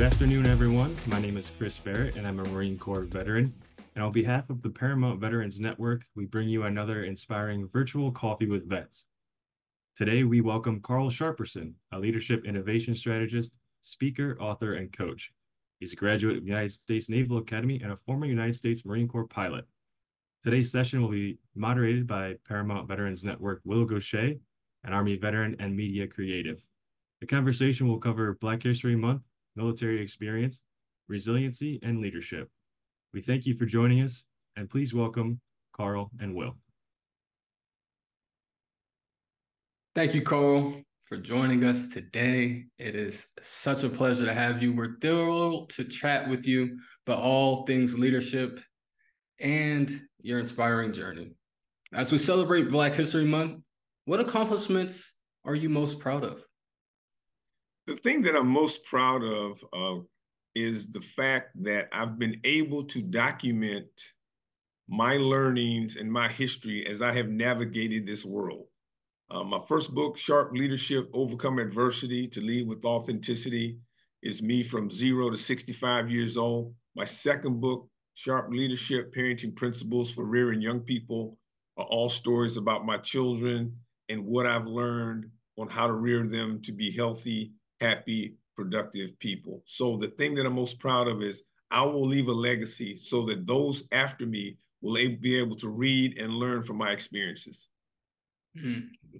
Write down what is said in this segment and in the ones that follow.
Good afternoon, everyone. My name is Chris Barrett, and I'm a Marine Corps veteran. And on behalf of the Paramount Veterans Network, we bring you another inspiring virtual coffee with vets. Today, we welcome Carl Sharperson, a leadership innovation strategist, speaker, author, and coach. He's a graduate of the United States Naval Academy and a former United States Marine Corps pilot. Today's session will be moderated by Paramount Veterans Network Will Gaucher, an Army veteran and media creative. The conversation will cover Black History Month, military experience, resiliency, and leadership. We thank you for joining us, and please welcome Carl and Will. Thank you, Carl, for joining us today. It is such a pleasure to have you. We're thrilled to chat with you about all things leadership and your inspiring journey. As we celebrate Black History Month, what accomplishments are you most proud of? The thing that I'm most proud of is the fact that I've been able to document my learnings and my history as I have navigated this world. My first book, Sharp Leadership, Overcome Adversity to Lead with Authenticity, is me from 0 to 65 years old. My second book, Sharp Leadership, Parenting Principles for Rearing Young People, are all stories about my children and what I've learned on how to rear them to be healthy, happy, productive people. So the thing that I'm most proud of is I will leave a legacy so that those after me will be able to read and learn from my experiences.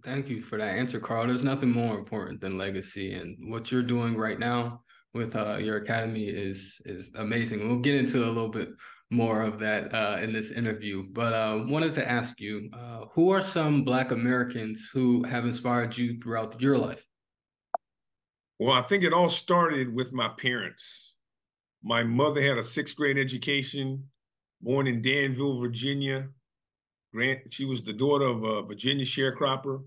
Thank you for that answer, Carl. There's nothing more important than legacy, and what you're doing right now with your academy is amazing. We'll get into a little bit more of that in this interview, but wanted to ask you, who are some Black Americans who have inspired you throughout your life? Well, I think it all started with my parents. My mother had a 6th grade education, born in Danville, Virginia. She was the daughter of a Virginia sharecropper,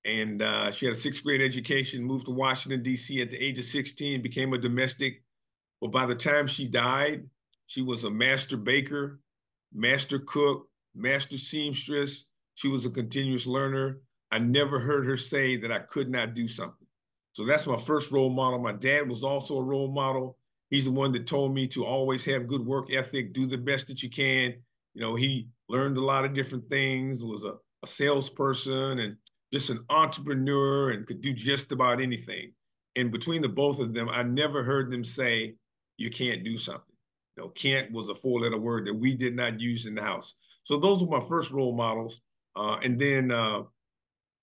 and she had a 6th grade education, moved to Washington, D.C. at the age of 16, became a domestic. But by the time she died, she was a master baker, master cook, master seamstress. She was a continuous learner. I never heard her say that I could not do something. So that's my first role model. My dad was also a role model. He's the one that told me to always have good work ethic, do the best that you can. You know, he learned a lot of different things, was a salesperson and just an entrepreneur and could do just about anything. And between the both of them, I never heard them say, you can't do something. You know, can't was a 4-letter word that we did not use in the house. So those were my first role models. And then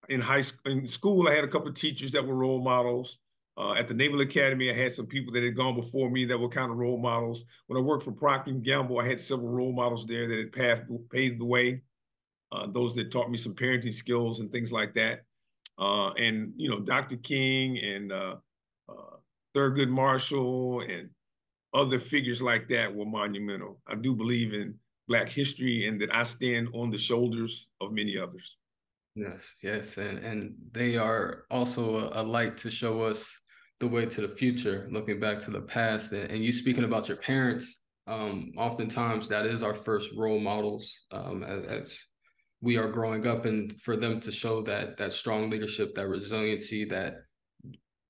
in school, I had a couple of teachers that were role models. At the Naval Academy, I had some people that had gone before me that were kind of role models. When I worked for Procter & Gamble, I had several role models there that had paved the way, those that taught me some parenting skills and things like that. And, you know, Dr. King and Thurgood Marshall and other figures like that were monumental. I do believe in Black history and that I stand on the shoulders of many others. Yes. And they are also a light to show us the way to the future, looking back to the past. And you speaking about your parents, oftentimes that is our first role models as we are growing up, and for them to show that strong leadership, that resiliency, that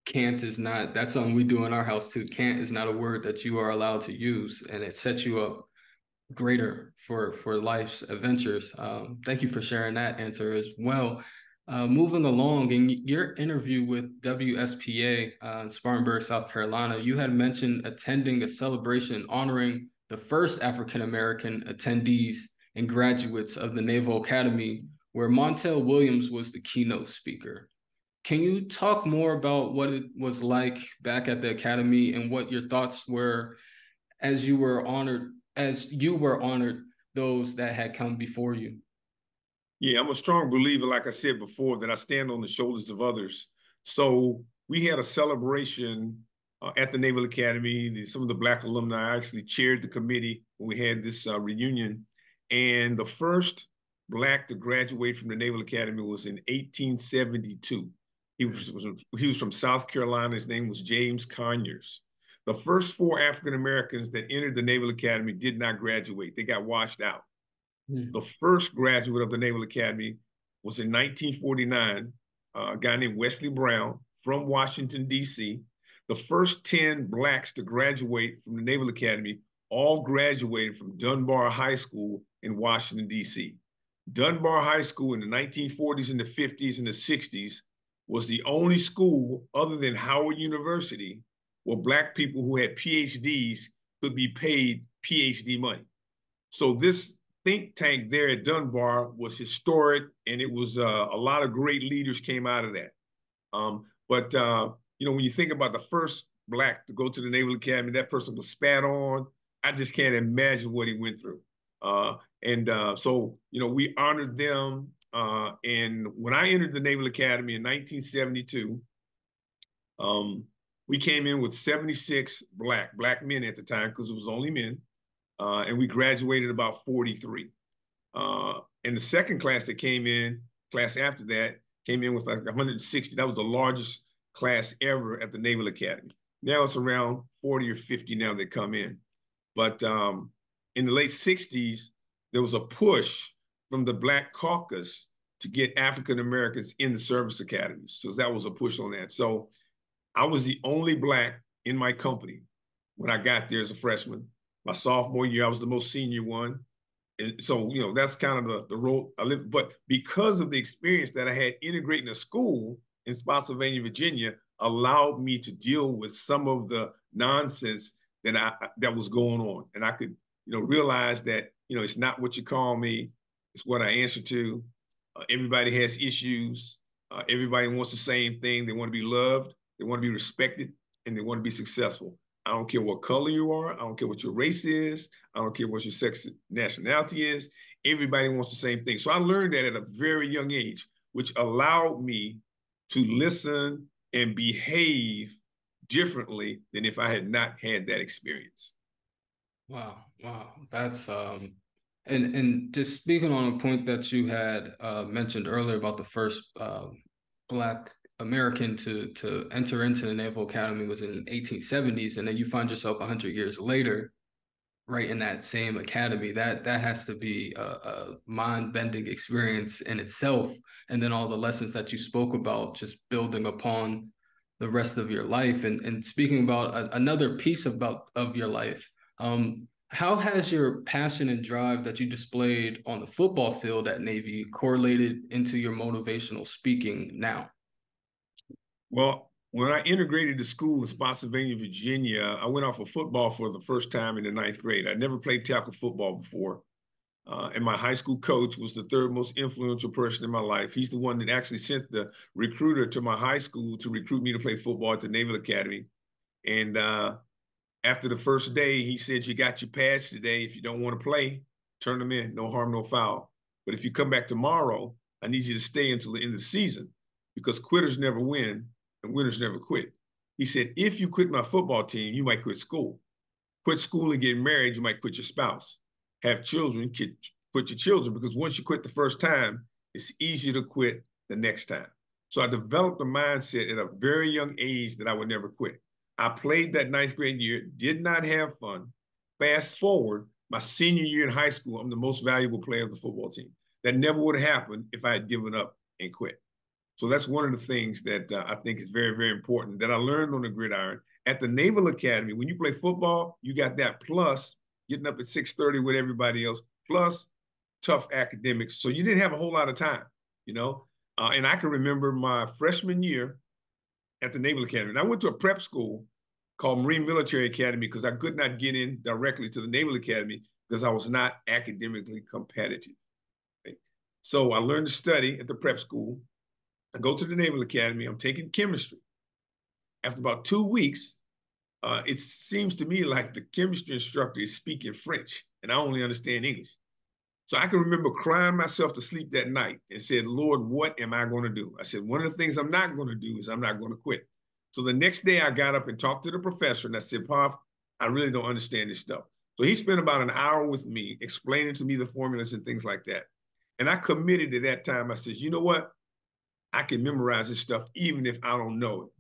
can't is not, that's something we do in our house too. Can't is not a word that you are allowed to use, and it sets you up greater for life's adventures. Thank you for sharing that answer as well. Moving along, in your interview with WSPA in Spartanburg, South Carolina, you had mentioned attending a celebration honoring the first African-American attendees and graduates of the Naval Academy, where Montel Williams was the keynote speaker. Can you talk more about what it was like back at the Academy and what your thoughts were as you were honored those that had come before you? Yeah, I'm a strong believer, like I said before, that I stand on the shoulders of others. So we had a celebration at the Naval Academy. Some of the Black alumni actually chaired the committee when we had this reunion. And the first Black to graduate from the Naval Academy was in 1872. He was from South Carolina. His name was James Conyers. The first 4 African Americans that entered the Naval Academy did not graduate. They got washed out. The first graduate of the Naval Academy was in 1949, a guy named Wesley Brown from Washington, D.C. The first 10 Blacks to graduate from the Naval Academy all graduated from Dunbar High School in Washington, D.C. Dunbar High School in the 1940s and the 50s and the 60s was the only school other than Howard University where Black people who had PhDs could be paid PhD money. So this think tank there at Dunbar was historic, and it was a lot of great leaders came out of that. But when you think about the first Black to go to the Naval Academy, that person was spat on. I just can't imagine what he went through. So we honored them. And when I entered the Naval Academy in 1972, we came in with 76 black men at the time, because it was only men, and we graduated about 43. And the second class that came in, class after that, came in with like 160. That was the largest class ever at the Naval Academy. Now it's around 40 or 50 now that come in. But in the late 60s, there was a push from the Black caucus to get African Americans in the service academies. So that was a push on that. So I was the only Black in my company when I got there as a freshman. My sophomore year, I was the most senior one. And so, that's kind of the role I lived. But because of the experience that I had integrating a school in Spotsylvania, Virginia, allowed me to deal with some of the nonsense that was going on. And I could, realize that, it's not what you call me, it's what I answer to. Everybody has issues. Everybody wants the same thing. They want to be loved, they want to be respected, and they want to be successful. I don't care what color you are. I don't care what your race is. I don't care what your sex nationality is. Everybody wants the same thing. So I learned that at a very young age, which allowed me to listen and behave differently than if I had not had that experience. Wow. That's and just speaking on a point that you had mentioned earlier about the first Black American to enter into the Naval Academy was in the 1870s, and then you find yourself 100 years later right in that same academy. That has to be a mind-bending experience in itself, and then all the lessons that you spoke about just building upon the rest of your life. And speaking about another piece of your life, how has your passion and drive that you displayed on the football field at Navy correlated into your motivational speaking now? Well, when I integrated to school in Spotsylvania, Virginia, I went off of football for the first time in the 9th grade. I'd never played tackle football before. And my high school coach was the third most influential person in my life. He's the one that actually sent the recruiter to my high school to recruit me to play football at the Naval Academy. And after the first day, he said, "You got your pads today. If you don't want to play, turn them in. No harm, no foul. But if you come back tomorrow, I need you to stay until the end of the season, because quitters never win and winners never quit." He said, "If you quit my football team, you might quit school. Quit school and get married, you might quit your spouse. Have children, quit your children, because once you quit the first time, it's easier to quit the next time." So I developed a mindset at a very young age that I would never quit. I played that 9th grade year, did not have fun. Fast forward, my senior year in high school, I'm the most valuable player of the football team. That never would have happened if I had given up and quit. So that's one of the things that I think is very, very important that I learned on the gridiron. At the Naval Academy, when you play football, you got that, plus getting up at 6:30 with everybody else, plus tough academics. So you didn't have a whole lot of time, and I can remember my freshman year at the Naval Academy. And I went to a prep school called Marine Military Academy because I could not get in directly to the Naval Academy because I was not academically competitive. Right? So I learned to study at the prep school. I go to the Naval Academy. I'm taking chemistry. After about 2 weeks, it seems to me like the chemistry instructor is speaking French and I only understand English. So I can remember crying myself to sleep that night and said, "Lord, what am I going to do?" I said, one of the things I'm not going to do is I'm not going to quit. So the next day I got up and talked to the professor and I said, "Pop, I really don't understand this stuff." So he spent about an hour with me explaining to me the formulas and things like that. And I committed at that time. I said, "You know what? I can memorize this stuff even if I don't know it."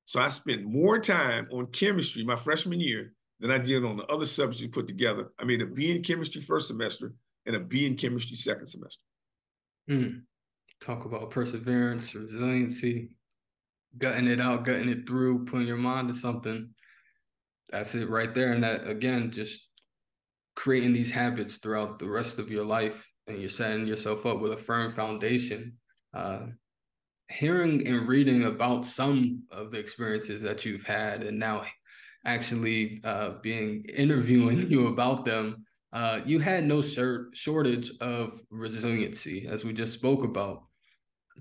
So I spent more time on chemistry my freshman year than I did on the other subjects put together. I made a B in chemistry first semester and a B in chemistry second semester. Talk about perseverance, resiliency. gutting it out, gutting it through, putting your mind to something. That's it right there. And that, again, just creating these habits throughout the rest of your life, and you're setting yourself up with a firm foundation. Hearing and reading about some of the experiences that you've had, and now actually being interviewing you about them, you had no shortage of resiliency, as we just spoke about.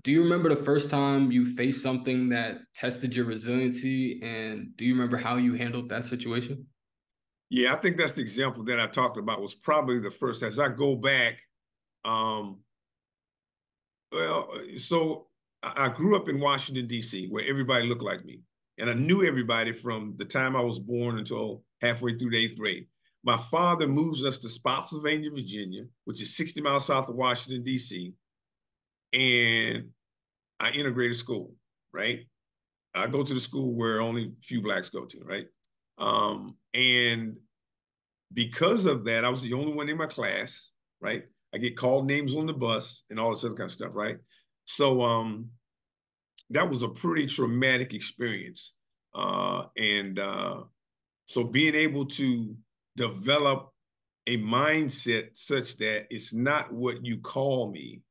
Do you remember the first time you faced something that tested your resiliency, and do you remember how you handled that situation? Yeah, I think that's the example that I talked about was probably the first. As I go back, um, well, so I grew up in Washington, D.C., where everybody looked like me. And I knew everybody from the time I was born until halfway through the 8th grade. My father moves us to Spotsylvania, Virginia, which is 60 miles south of Washington, D.C. And I integrated school, right? I go to the school where only a few blacks go to, right? And because of that, I was the only one in my class, right? I get called names on the bus and all this other kind of stuff, right? So that was a pretty traumatic experience. So being able to develop a mindset such that it's not what you call me,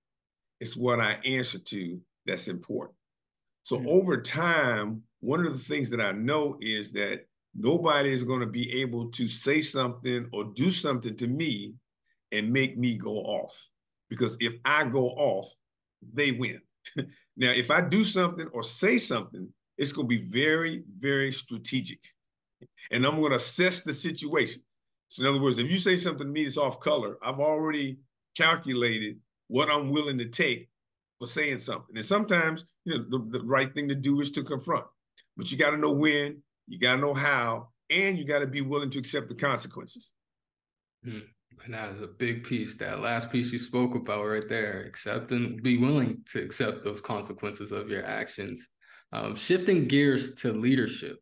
it's what I answer to that's important. So over time, one of the things that I know is that nobody is going to be able to say something or do something to me and make me go off. Because if I go off, they win. Now, if I do something or say something, it's going to be very, very strategic. And I'm going to assess the situation. So in other words, if you say something to me that's off color, I've already calculated what I'm willing to take for saying something. And sometimes, the right thing to do is to confront. But you got to know when, you got to know how, and you got to be willing to accept the consequences. And that is a big piece. That last piece you spoke about right there, accept and be willing to accept those consequences of your actions. Shifting gears to leadership,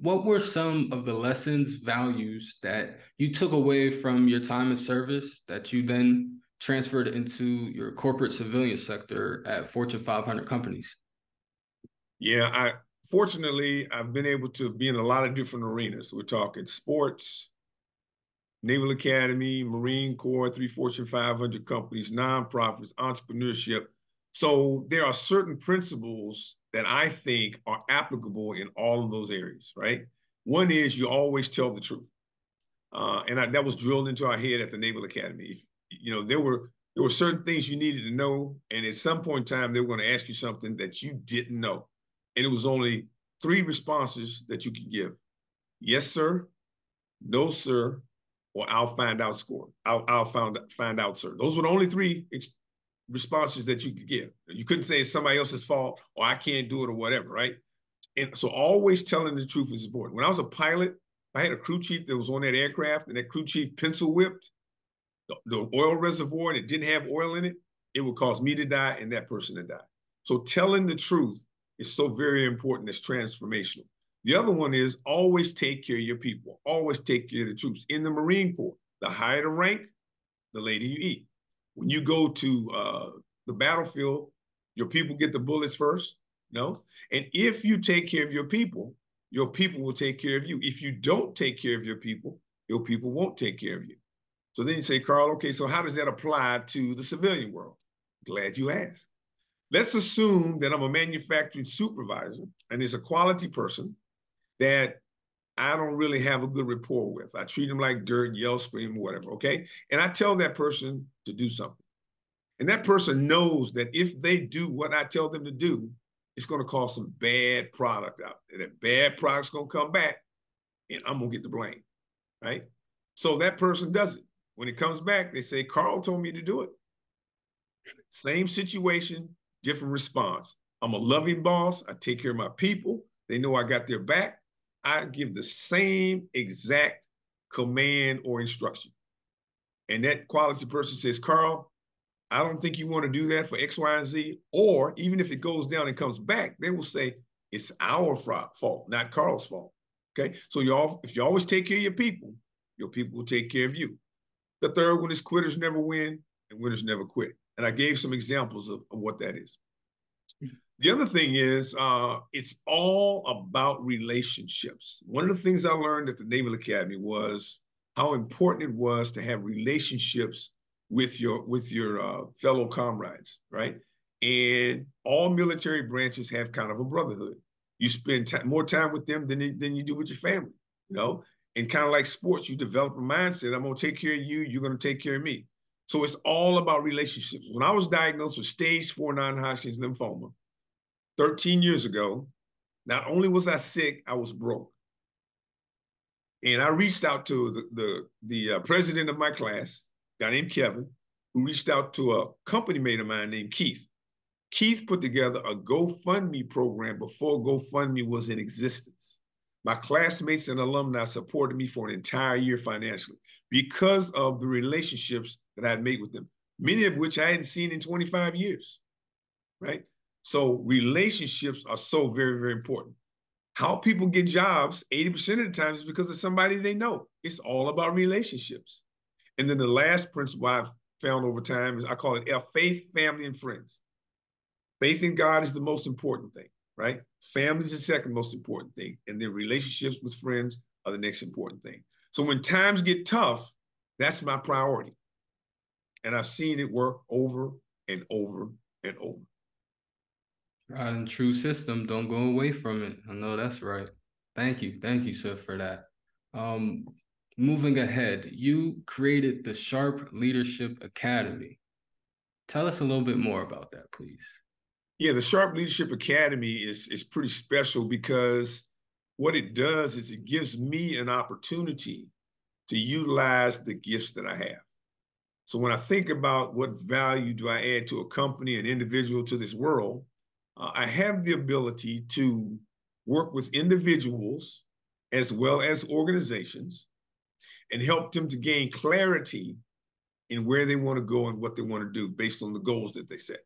what were some of the lessons, values that you took away from your time in service that you then transferred into your corporate civilian sector at Fortune 500 companies? Yeah, fortunately, I've been able to be in a lot of different arenas. We're talking sports, Naval Academy, Marine Corps, 3 Fortune 500 companies, nonprofits, entrepreneurship. So there are certain principles that I think are applicable in all of those areas, right? One is you always tell the truth. That was drilled into our head at the Naval Academy. There were certain things you needed to know, and at some point in time, they were going to ask you something that you didn't know. And it was only 3 responses that you could give. Yes, sir. No, sir. Or I'll find out, score. I'll find out, sir. Those were the only 3 responses that you could give. You couldn't say it's somebody else's fault or I can't do it or whatever, right? And so always telling the truth is important. When I was a pilot, I had a crew chief that was on that aircraft, and that crew chief pencil whipped the oil reservoir and it didn't have oil in it, it would cause me to die and that person to die. So telling the truth is so very important. It's transformational. The other one is always take care of your people. Always take care of the troops. In the Marine Corps, the higher the rank, the later you eat. When you go to the battlefield, your people get the bullets first, no? And if you take care of your people will take care of you. If you don't take care of your people won't take care of you. So then you say, Carl, okay, so how does that apply to the civilian world? Glad you asked. Let's assume that I'm a manufacturing supervisor and there's a quality person that I don't really have a good rapport with. I treat them like dirt, yell, scream, whatever, okay? And I tell that person to do something. And that person knows that if they do what I tell them to do, it's going to cause some bad product out. And that bad product's going to come back and I'm going to get the blame, right? So that person does it. When it comes back, they say, Carl told me to do it. Same situation, different response. I'm a loving boss. I take care of my people. They know I got their back. I give the same exact command or instruction. And that quality person says, Carl, I don't think you want to do that for X, Y, and Z. Or even if it goes down and comes back, they will say, it's our fault, not Carl's fault. Okay. So if you always take care of your people will take care of you. The third one is quitters never win and winners never quit. And I gave some examples of what that is. The other thing is, it's all about relationships. One of the things I learned at the Naval Academy was how important it was to have relationships with your fellow comrades, right? And all military branches have kind of a brotherhood. You spend more time with them than you do with your family, you know? And kind of like sports, you develop a mindset, I'm gonna take care of you, you're gonna take care of me. So it's all about relationships. When I was diagnosed with stage 4 non-Hodgkin's lymphoma, 13 years ago, not only was I sick, I was broke. And I reached out to the president of my class, a guy named Kevin, who reached out to a company mate of mine named Keith. Keith put together a GoFundMe program before GoFundMe was in existence. My classmates and alumni supported me for an entire year financially because of the relationships that I had made with them, many of which I hadn't seen in 25 years, right? So relationships are so very, very important. How people get jobs 80% of the time is because of somebody they know. It's all about relationships. And then the last principle I've found over time is I call it faith, family, and friends. Faith in God is the most important thing, right? Family is the second most important thing. And then relationships with friends are the next important thing. So when times get tough, that's my priority. And I've seen it work over and over and over. Tried and true system. Don't go away from it. I know that's right. Thank you, sir, for that. Moving ahead, you created the Sharp Leadership Academy. Tell us a little bit more about that, please. Yeah, the Sharp Leadership Academy is pretty special because what it does is it gives me an opportunity to utilize the gifts that I have. So when I think about what value do I add to a company, an individual, to this world, I have the ability to work with individuals as well as organizations and help them to gain clarity in where they want to go and what they want to do based on the goals that they set.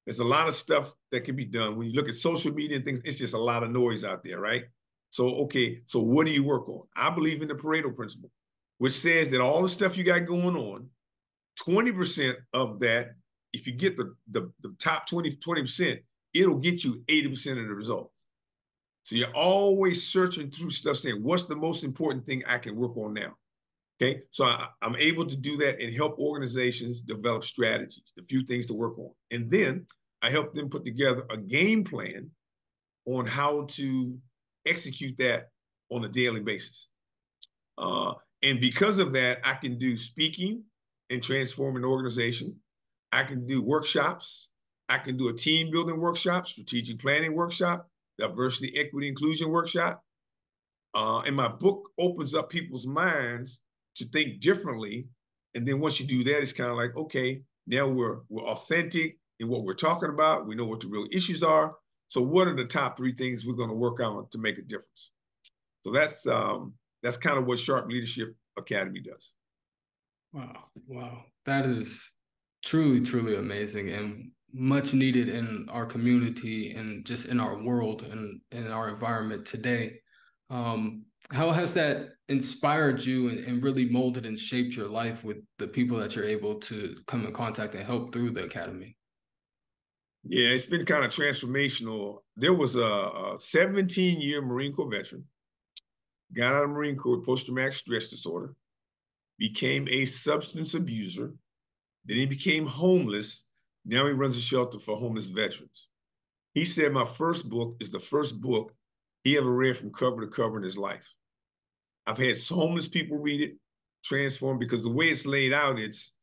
There's a lot of stuff that can be done. When you look at social media and things, it's just a lot of noise out there, right? So, okay, so what do you work on? I believe in the Pareto principle, which says that all the stuff you got going on, 20% of that, if you get the top 20%, it'll get you 80% of the results. So you're always searching through stuff saying, what's the most important thing I can work on now? Okay, so I'm able to do that and help organizations develop strategies, a few things to work on. And then I help them put together a game plan on how to execute that on a daily basis. And because of that, I can do speaking and transform an organization. I can do workshops. I can do a team building workshop, strategic planning workshop, diversity, equity, inclusion workshop. And my book opens up people's minds to think differently. And then once you do that, it's kind of like, okay, now we're authentic in what we're talking about. We know what the real issues are. So what are the top 3 things we're going to work on to make a difference? So that's kind of what Sharp Leadership Academy does. Wow. That is truly amazing and much needed in our community and just in our world and in our environment today. How has that inspired you and really molded and shaped your life with the people that you're able to come in contact and help through the Academy? Yeah, it's been kind of transformational. There was a 17-year Marine Corps veteran, got out of the Marine Corps, post-traumatic stress disorder, became a substance abuser, then he became homeless. Now he runs a shelter for homeless veterans. He said my first book is the first book he ever read from cover to cover in his life. I've had homeless people read it, transform, because the way it's laid out, it's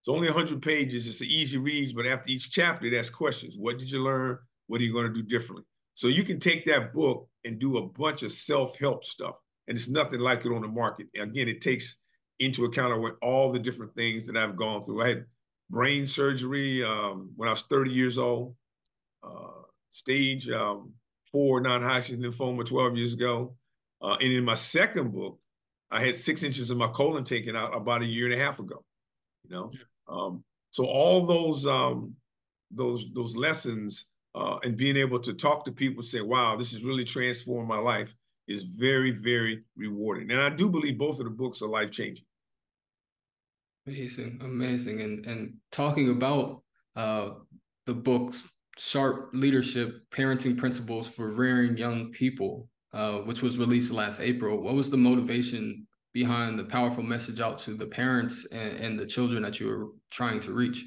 only 100 pages. It's an easy read, but after each chapter, it asks questions. What did you learn? What are you going to do differently? So you can take that book and do a bunch of self-help stuff, and it's nothing like it on the market. Again, it takes into account of all the different things that I've gone through. I had brain surgery when I was 30 years old, stage 4 non-Hodgkin's lymphoma 12 years ago. And in my second book, I had 6 inches of my colon taken out about a year and a half ago. You know, so all those lessons and being able to talk to people and say, "Wow, this has really transformed my life," is very, very rewarding. And I do believe both of the books are life-changing. Amazing. And talking about the books, Sharp Leadership Parenting Principles for Rearing Young People, which was released last April. What was the motivation behind the powerful message out to the parents and the children that you were trying to reach?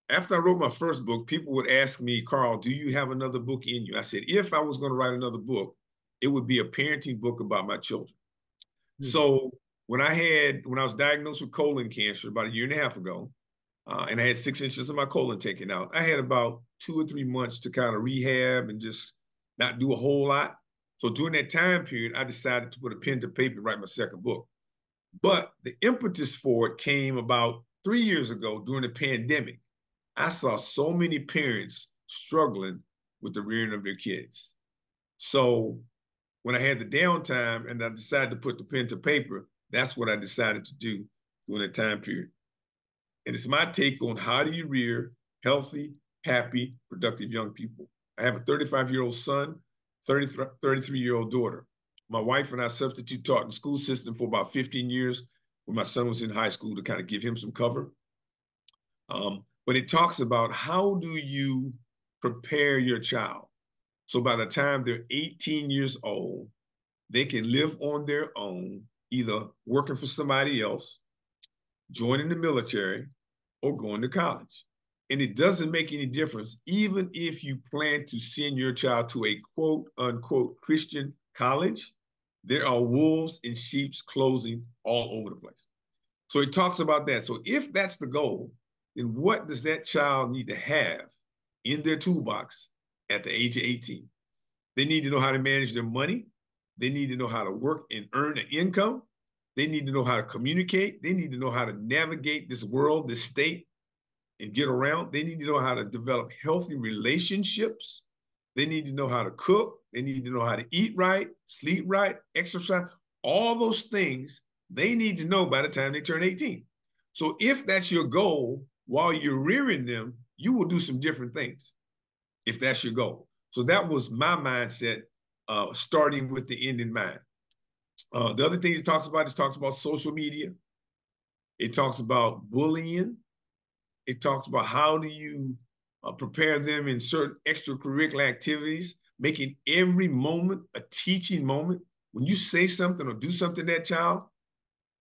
After I wrote my first book, people would ask me, Carl, do you have another book in you? I said, if I was going to write another book, it would be a parenting book about my children. So when I was diagnosed with colon cancer about a year and a half ago, and I had 6 inches of my colon taken out, I had about 2 or 3 months to kind of rehab and just not do a whole lot. So during that time period, I decided to put a pen to paper and write my second book. But the impetus for it came about 3 years ago during the pandemic. I saw so many parents struggling with the rearing of their kids. So when I had the downtime and I decided to put the pen to paper, that's what I decided to do during that time period. And it's my take on how do you rear healthy, happy, productive young people. I have a 35-year-old son, 33-year-old daughter. My wife and I substitute taught in the school system for about 15 years when my son was in high school to kind of give him some cover. But it talks about how do you prepare your child so by the time they're 18 years old, they can live on their own, either working for somebody else, joining the military, or going to college. And it doesn't make any difference, even if you plan to send your child to a quote unquote Christian college, there are wolves in sheep's clothing all over the place. So it talks about that. So if that's the goal, then what does that child need to have in their toolbox at the age of 18? They need to know how to manage their money. They need to know how to work and earn an income. They need to know how to communicate. They need to know how to navigate this world, this state, and get around. They need to know how to develop healthy relationships. They need to know how to cook. They need to know how to eat right, sleep right, exercise. All those things they need to know by the time they turn 18. So if that's your goal, while you're rearing them, you will do some different things if that's your goal. So that was my mindset, starting with the end in mind. The other thing it talks about social media. It talks about bullying. It talks about how do you prepare them in certain extracurricular activities, making every moment a teaching moment. When you say something or do something to that child,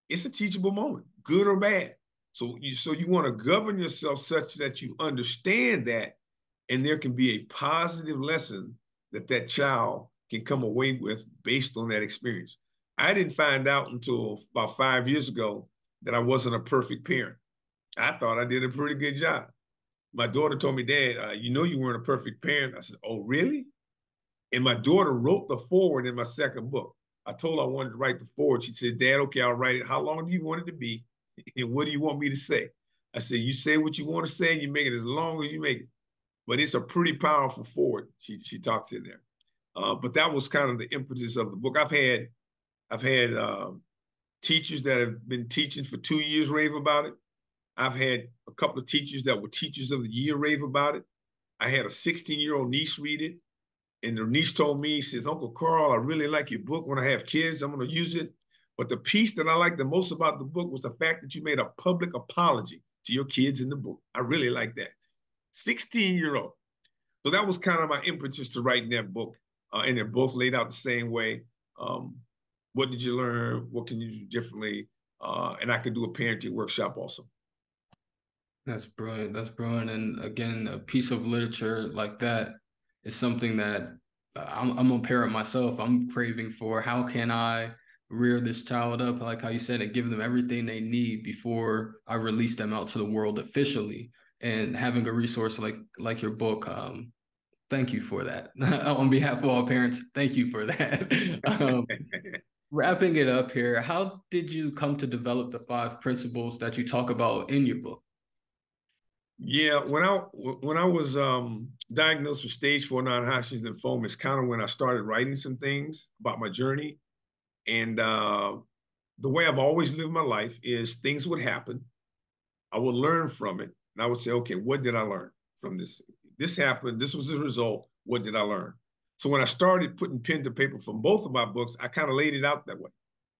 it's a teachable moment, good or bad. So you want to govern yourself such that you understand that, and there can be a positive lesson that that child can come away with based on that experience. I didn't find out until about 5 years ago that I wasn't a perfect parent. I thought I did a pretty good job. My daughter told me, Dad, you know you weren't a perfect parent. I said, oh, really? And my daughter wrote the foreword in my second book. I told her I wanted to write the foreword. She said, Dad, okay, I'll write it. How long do you want it to be? And what do you want me to say? I said, you say what you want to say, and you make it as long as you make it. But it's a pretty powerful foreword. She talks in there. But that was kind of the impetus of the book. I've had teachers that have been teaching for 2 years rave about it. I've had a couple of teachers that were teachers of the year rave about it. I had a 16-year-old niece read it. And the niece told me, she says, Uncle Carl, I really like your book. When I have kids, I'm going to use it. But the piece that I liked the most about the book was the fact that you made a public apology to your kids in the book. I really like that. 16-year-old. So that was kind of my impetus to writing that book. And they're both laid out the same way. What did you learn? What can you do differently? And I could do a parenting workshop also. That's brilliant. That's brilliant. And again, a piece of literature like that is something that I'm a parent myself. I'm craving for. How can I rear this child up, like how you said, and give them everything they need before I release them out to the world officially? And having a resource like your book, thank you for that. On behalf of all parents, thank you for that. Wrapping it up here, how did you come to develop the 5 principles that you talk about in your book? Yeah, when I was diagnosed with stage 4 non-Hodgkin's lymphoma, it's kind of when I started writing some things about my journey. And the way I've always lived my life is things would happen. I would learn from it. And I would say, okay, what did I learn from this? This happened. This was the result. What did I learn? So when I started putting pen to paper from both of my books, I kind of laid it out that way.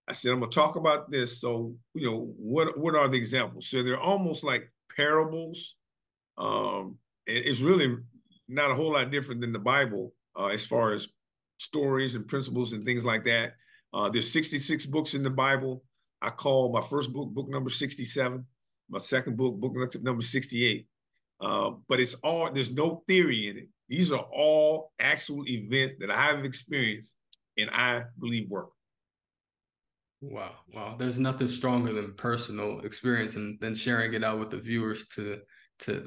I said, I'm going to talk about this. So, what are the examples? So they're almost like parables. it's really not a whole lot different than the Bible as far as stories and principles and things like that. There's 66 books in the Bible. I call my first book, book number 67. My second book, book number 68. But it's all, there's no theory in it. These are all actual events that I have experienced and I believe work. Wow. Wow. There's nothing stronger than personal experience and then sharing it out with the viewers to,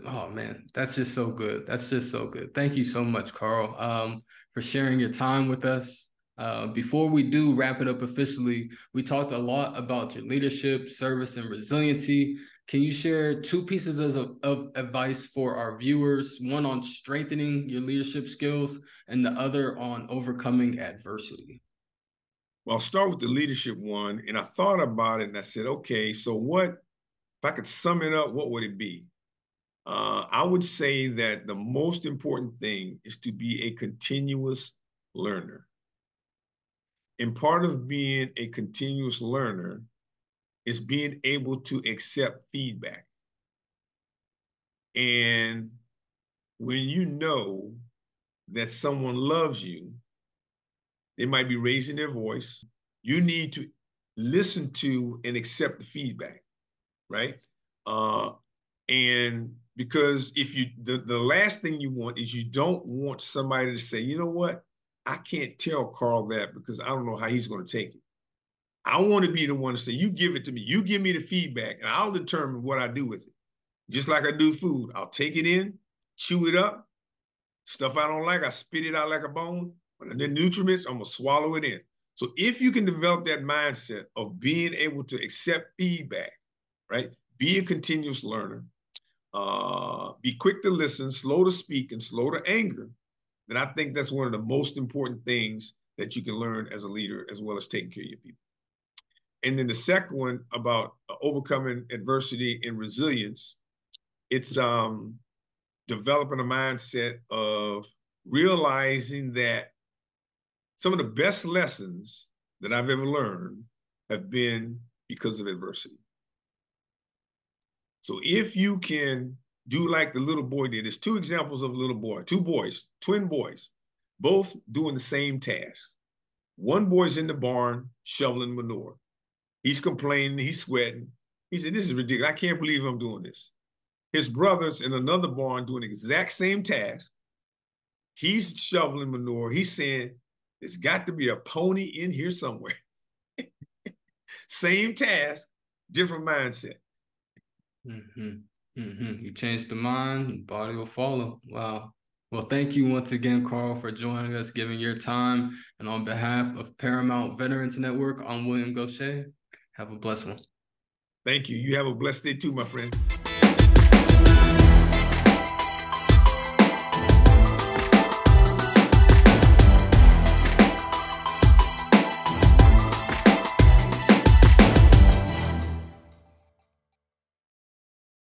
oh man, that's just so good. That's just so good. Thank you so much, Carl, for sharing your time with us. Before we do wrap it up officially, we talked a lot about your leadership, service, and resiliency. Can you share 2 pieces of advice for our viewers, one on strengthening your leadership skills and the other on overcoming adversity? Well, I'll start with the leadership one. And I thought about it and I said, okay, so what, if I could sum it up, what would it be? I would say that the most important thing is to be a continuous learner. And part of being a continuous learner is being able to accept feedback. And when you know that someone loves you, they might be raising their voice, you need to listen to and accept the feedback, right? And because if you, the last thing you want is you don't want somebody to say, you know what, I can't tell Carl that because I don't know how he's going to take it. I want to be the one to say, you give it to me, you give me the feedback, and I'll determine what I do with it. Just like I do food, I'll take it in, chew it up. Stuff I don't like, I spit it out like a bone. But the nutrients, I'm gonna swallow it in. So if you can develop that mindset of being able to accept feedback, right? Be a continuous learner, be quick to listen, slow to speak, and slow to anger, then I think that's one of the most important things that you can learn as a leader, as well as taking care of your people. And then the second one about overcoming adversity and resilience, it's developing a mindset of realizing that some of the best lessons that I've ever learned have been because of adversity. So if you can do like the little boy did, there's 2 examples of a little boy, 2 boys, twin boys, both doing the same task. One boy's in the barn shoveling manure. He's complaining, he's sweating. He said, this is ridiculous. I can't believe I'm doing this. His brother's in another barn doing the exact same task. He's shoveling manure. He's saying, there's got to be a pony in here somewhere. Same task, different mindset. You change the mind, your body will follow. Wow. Well, thank you once again, Carl, for joining us, giving your time. And on behalf of Paramount Veterans Network, I'm William Gaucher. Have a blessed one. Thank you. You have a blessed day too, my friend.